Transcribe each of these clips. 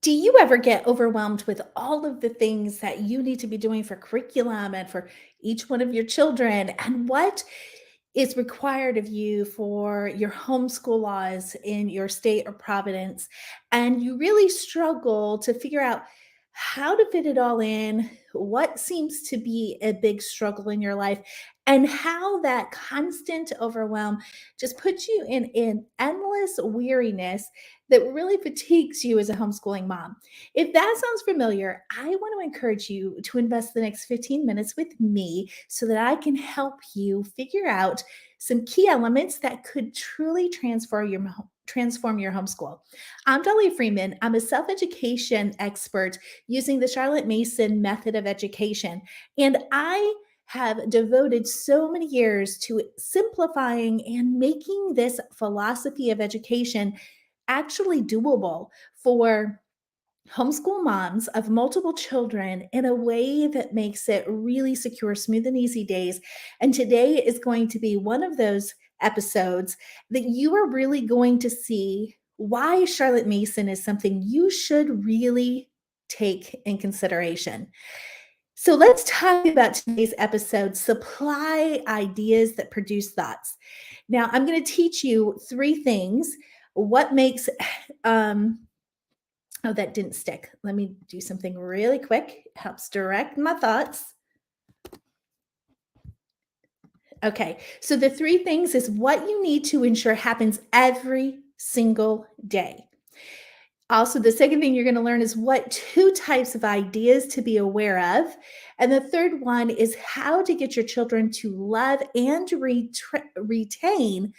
Do you ever get overwhelmed with all of the things that you need to be doing for curriculum and for each one of your children? And what is required of you for your homeschool laws in your state or providence? And you really struggle to figure out how to fit it all in, what seems to be a big struggle in your life, and how that constant overwhelm just puts you in endless weariness that really fatigues you as a homeschooling mom. If that sounds familiar, I want to encourage you to invest the next 15 minutes with me so that I can help you figure out some key elements that could truly transform your homeschool. I'm Dollie Freeman. I'm a self-education expert using the Charlotte Mason method of education, and I have devoted so many years to simplifying and making this philosophy of education actually doable for homeschool moms of multiple children in a way that makes it really secure, smooth, and easy days. And today is going to be one of those episodes that you are really going to see why Charlotte Mason is something you should really take in consideration. So let's talk about today's episode, supply ideas that produce thoughts. Now, I'm going to teach you three things. What makes um, Oh, that didn't stick. Let me do something really quick. Helps direct my thoughts. Okay, so the three things is what you need to ensure happens every single day. Also, the second thing you're going to learn is what two types of ideas to be aware of. And the third one is how to get your children to love and retain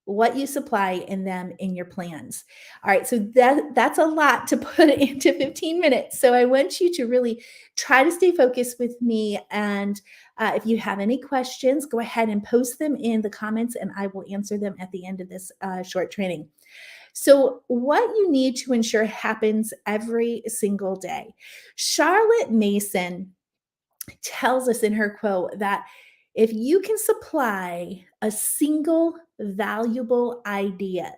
what you supply in them in your plans. All right, so that's a lot to put into 15 minutes. So I want you to really try to stay focused with me. And if you have any questions, go ahead and post them in the comments, and I will answer them at the end of this short training. So, what you need to ensure happens every single day. Charlotte Mason tells us in her quote that if you can supply a single valuable idea,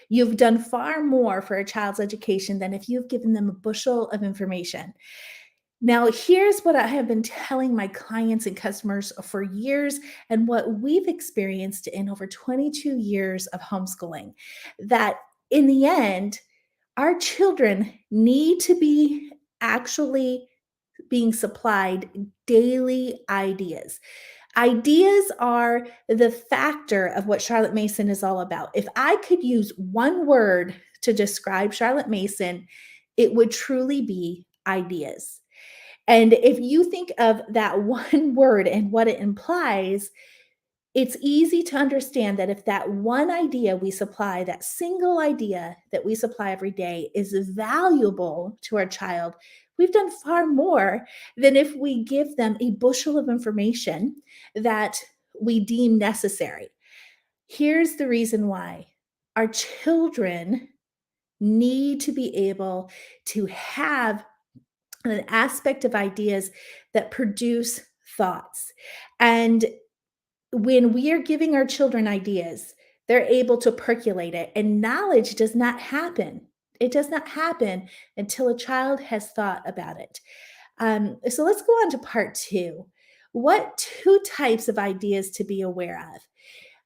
you've done far more for a child's education than if you've given them a bushel of information. Now, here's what I have been telling my clients and customers for years, and what we've experienced in over 22 years of homeschooling, that in the end, our children need to be actually being supplied daily ideas. Ideas are the factor of what Charlotte Mason is all about. If I could use one word to describe Charlotte Mason, it would truly be ideas. And if you think of that one word and what it implies, it's easy to understand that if that one idea we supply, that single idea that we supply every day is valuable to our child, we've done far more than if we give them a bushel of information that we deem necessary. Here's the reason why our children need to be able to have an aspect of ideas that produce thoughts. And when we are giving our children ideas, they're able to percolate it, and knowledge does not happen. It does not happen until a child has thought about it. So let's go on to part two. What two types of ideas to be aware of?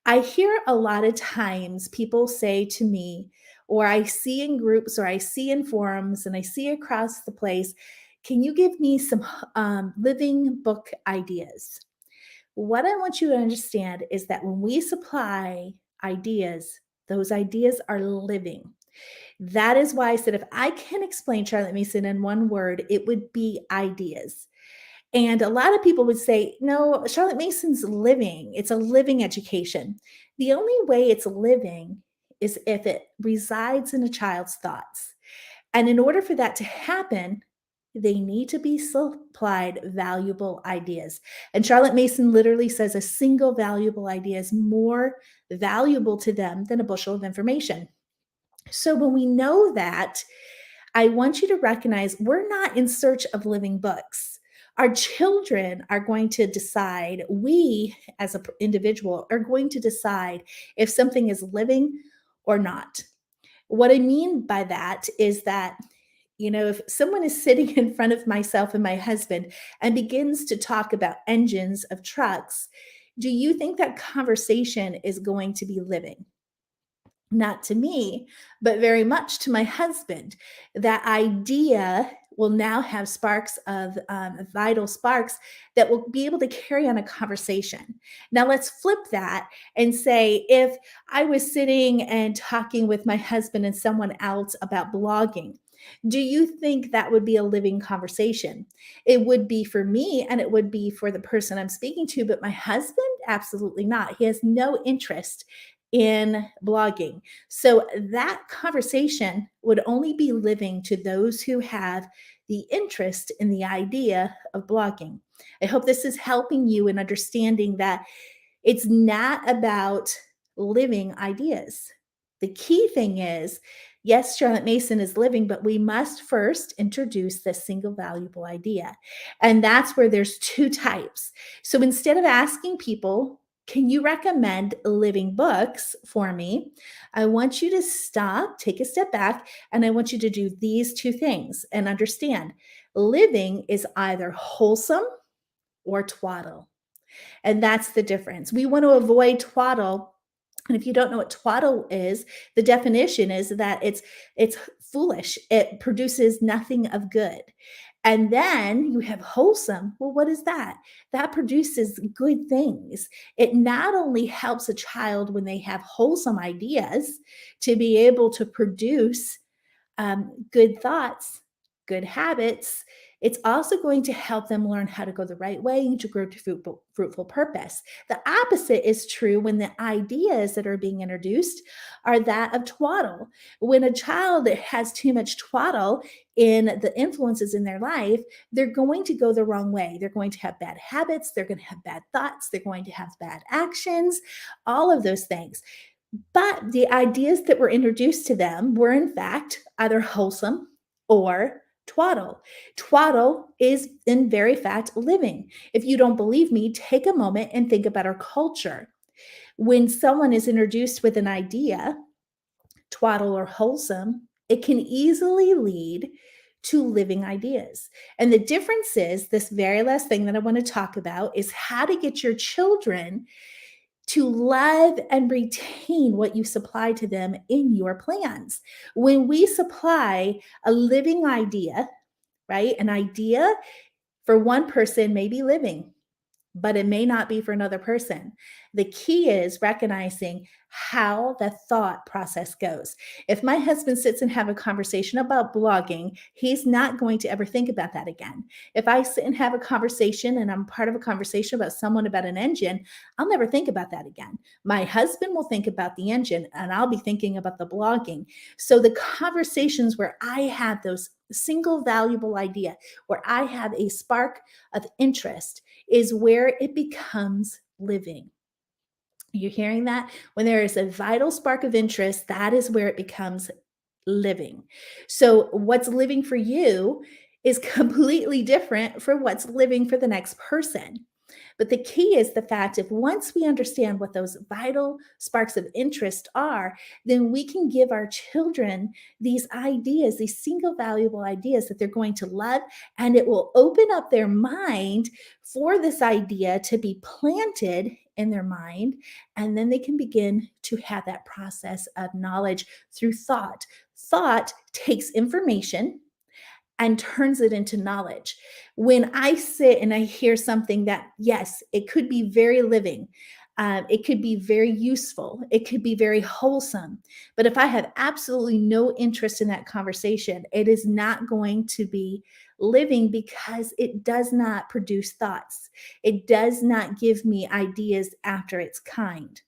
I hear a lot of times people say to me, or I see in groups, or I see in forums, and I see across the place, can you give me some living book ideas? What I want you to understand is that when we supply ideas, those ideas are living. That is why I said if I can explain Charlotte Mason in one word, it would be ideas. And a lot of people would say, no, Charlotte Mason's living. It's a living education. The only way it's living is if it resides in a child's thoughts. And in order for that to happen, they need to be supplied valuable ideas. And Charlotte Mason literally says a single valuable idea is more valuable to them than a bushel of information. So when we know that, I want you to recognize we're not in search of living books. Our children are going to decide, we as an individual are going to decide if something is living or not. What I mean by that is that If someone is sitting in front of myself and my husband and begins to talk about engines of trucks, do you think that conversation is going to be living? Not to me, but very much to my husband. That idea will now have sparks of vital sparks that will be able to carry on a conversation. Now, let's flip that and say if I was sitting and talking with my husband and someone else about blogging, do you think that would be a living conversation? It would be for me and it would be for the person I'm speaking to, but my husband, absolutely not. He has no interest in blogging. So that conversation would only be living to those who have the interest in the idea of blogging. I hope this is helping you in understanding that it's not about living ideas. The key thing is, yes, Charlotte Mason is living, but we must first introduce the single valuable idea. And that's where there's two types. So instead of asking people, can you recommend living books for me? I want you to stop, take a step back, and I want you to do these two things and understand living is either wholesome or twaddle. And that's the difference. We want to avoid twaddle. And if you don't know what twaddle is, the definition is that it's foolish. It produces nothing of good. And then you have wholesome. Well, what is that? That produces good things. It not only helps a child when they have wholesome ideas to be able to produce good thoughts, good habits, it's also going to help them learn how to go the right way and to grow to fruitful purpose. The opposite is true when the ideas that are being introduced are that of twaddle. When a child has too much twaddle in the influences in their life, they're going to go the wrong way. They're going to have bad habits, they're going to have bad thoughts, they're going to have bad actions, all of those things. But the ideas that were introduced to them were, in fact, either wholesome or twaddle. Twaddle is, in very fact, living. If you don't believe me, take a moment and think about our culture. When someone is introduced with an idea, twaddle or wholesome, it can easily lead to living ideas. And the difference is this very last thing that I want to talk about is how to get your children to love and retain what you supply to them in your plans. When we supply a living idea, right? An idea for one person may be living, but it may not be for another person. The key is recognizing how the thought process goes. If my husband sits and have a conversation about blogging, he's not going to ever think about that again. If I sit and have a conversation and I'm part of a conversation about someone about an engine, I'll never think about that again. My husband will think about the engine and I'll be thinking about the blogging. So the conversations where I have those single valuable idea, where I have a spark of interest, is where it becomes living. You're hearing that? When there is a vital spark of interest, that is where it becomes living. So, what's living for you is completely different from what's living for the next person. But the key is the fact if once we understand what those vital sparks of interest are, then we can give our children these ideas, these single valuable ideas that they're going to love, and it will open up their mind for this idea to be planted in their mind. And then they can begin to have that process of knowledge through thought. Thought takes information and turns it into knowledge. When I sit and I hear something that, yes, it could be very living, it could be very useful, it could be very wholesome. But if I have absolutely no interest in that conversation, it is not going to be living because it does not produce thoughts. It does not give me ideas after its kind.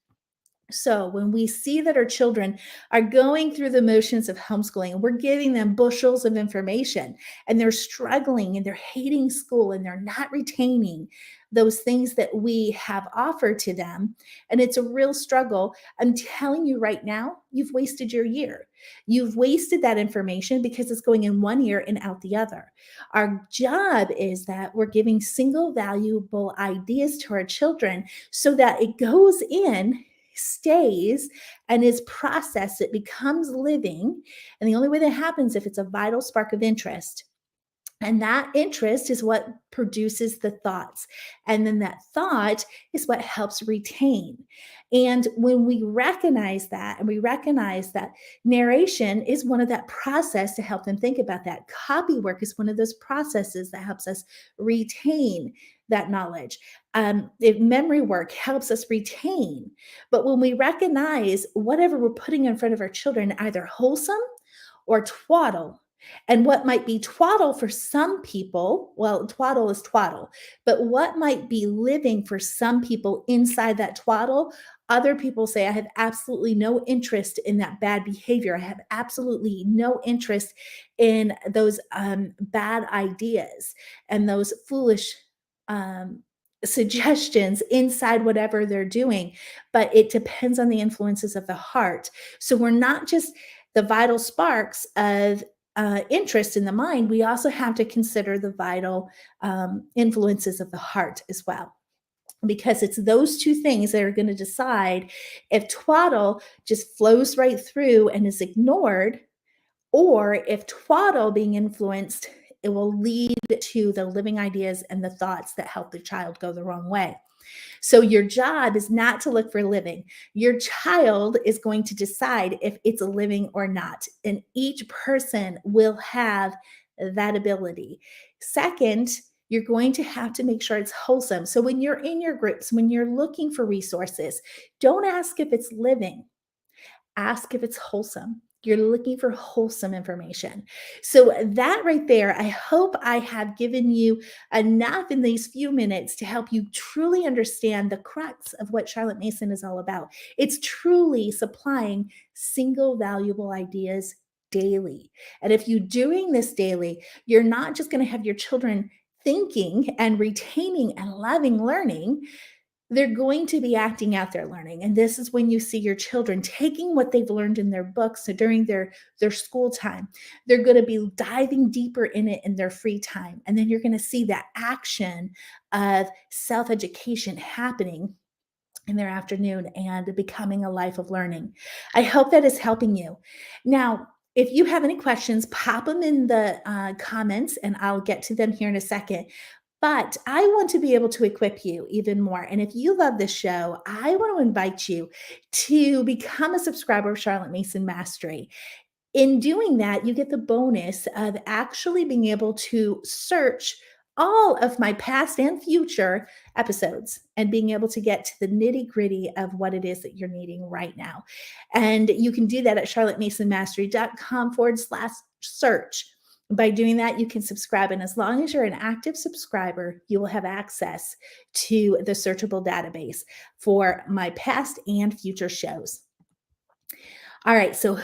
So, when we see that our children are going through the motions of homeschooling, we're giving them bushels of information and they're struggling and they're hating school and they're not retaining those things that we have offered to them. And it's a real struggle. I'm telling you right now, you've wasted your year. You've wasted that information because it's going in one ear and out the other. Our job is that we're giving single valuable ideas to our children so that it goes in stays and is processed, it becomes living. And the only way that happens if it's a vital spark of interest. And that interest is what produces the thoughts. And then that thought is what helps retain. And when we recognize that, and we recognize that narration is one of that process to help them think about that, copy work is one of those processes that helps us retain that knowledge. If memory work helps us retain. But when we recognize whatever we're putting in front of our children, either wholesome or twaddle, and what might be twaddle for some people, well, twaddle is twaddle, but what might be living for some people inside that twaddle, other people say, I have absolutely no interest in that bad behavior. I have absolutely no interest in those bad ideas and those foolish suggestions inside whatever they're doing. But it depends on the influences of the heart. So we're not just the vital sparks of interest in the mind, we also have to consider the vital influences of the heart as well. Because it's those two things that are going to decide if twaddle just flows right through and is ignored, or if twaddle being influenced, it will lead to the living ideas and the thoughts that help the child go the wrong way. So your job is not to look for living. Your child is going to decide if it's a living or not. And each person will have that ability. Second, you're going to have to make sure it's wholesome. So when you're in your groups, when you're looking for resources, don't ask if it's living. Ask if it's wholesome. You're looking for wholesome information. So, that right there, I hope I have given you enough in these few minutes to help you truly understand the crux of what Charlotte Mason is all about. It's truly supplying single valuable ideas daily. And if you're doing this daily, you're not just going to have your children thinking and retaining and loving learning, they're going to be acting out their learning. And this is when you see your children taking what they've learned in their books so during their school time. They're going to be diving deeper in it in their free time. And then you're going to see that action of self-education happening in their afternoon and becoming a life of learning. I hope that is helping you. Now, if you have any questions, pop them in the comments and I'll get to them here in a second. But I want to be able to equip you even more. And if you love this show, I want to invite you to become a subscriber of Charlotte Mason Mastery. In doing that, you get the bonus of actually being able to search all of my past and future episodes and being able to get to the nitty gritty of what it is that you're needing right now. And you can do that at charlottemasonmastery.com/search. By doing that, you can subscribe. And as long as you're an active subscriber, you will have access to the searchable database for my past and future shows. All right. So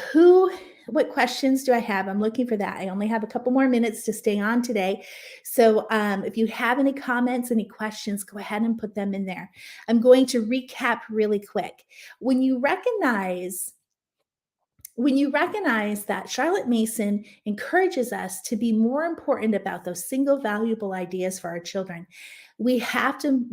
what questions do I have? I'm looking for that. I only have a couple more minutes to stay on today. So if you have any comments, any questions, go ahead and put them in there. I'm going to recap really quick. When you recognize that Charlotte Mason encourages us to be more important about those single valuable ideas for our children, we have to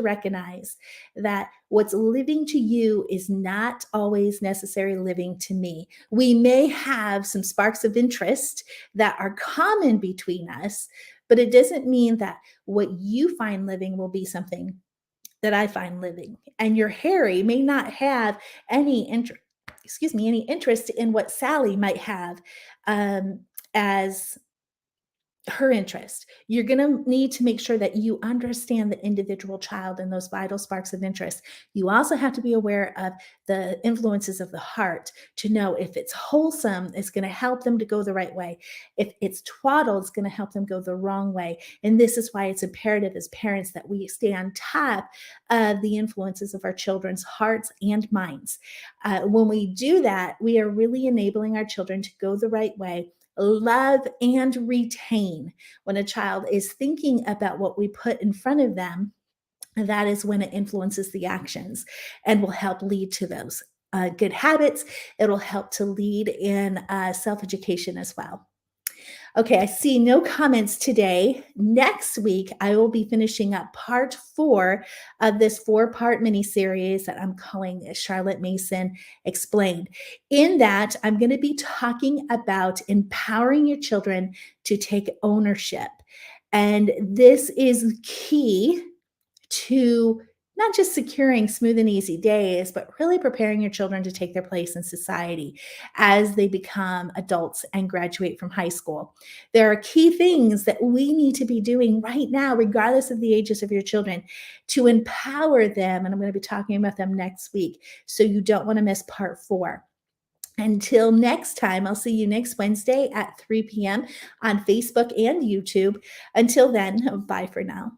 recognize that what's living to you is not always necessarily living to me. We may have some sparks of interest that are common between us, but it doesn't mean that what you find living will be something that I find living. And your Harry may not have any interest in what Sally might have as her interest. You're going to need to make sure that you understand the individual child and those vital sparks of interest. You also have to be aware of the influences of the heart to know if it's wholesome, it's going to help them to go the right way. If it's twaddle, it's going to help them go the wrong way. And this is why it's imperative as parents that we stay on top of the influences of our children's hearts and minds. When we do that, we are really enabling our children to go the right way, love and retain. When a child is thinking about what we put in front of them, that is when it influences the actions and will help lead to those good habits. It'll help to lead in self-education as well. Okay, I see no comments today. Next week, I will be finishing up part 4 of this 4-part mini series that I'm calling Charlotte Mason Explained. In that, I'm going to be talking about empowering your children to take ownership. And this is key to not just securing smooth and easy days, but really preparing your children to take their place in society as they become adults and graduate from high school. There are key things that we need to be doing right now, regardless of the ages of your children, to empower them. And I'm going to be talking about them next week. So you don't want to miss part 4. Until next time, I'll see you next Wednesday at 3 p.m. on Facebook and YouTube. Until then, bye for now.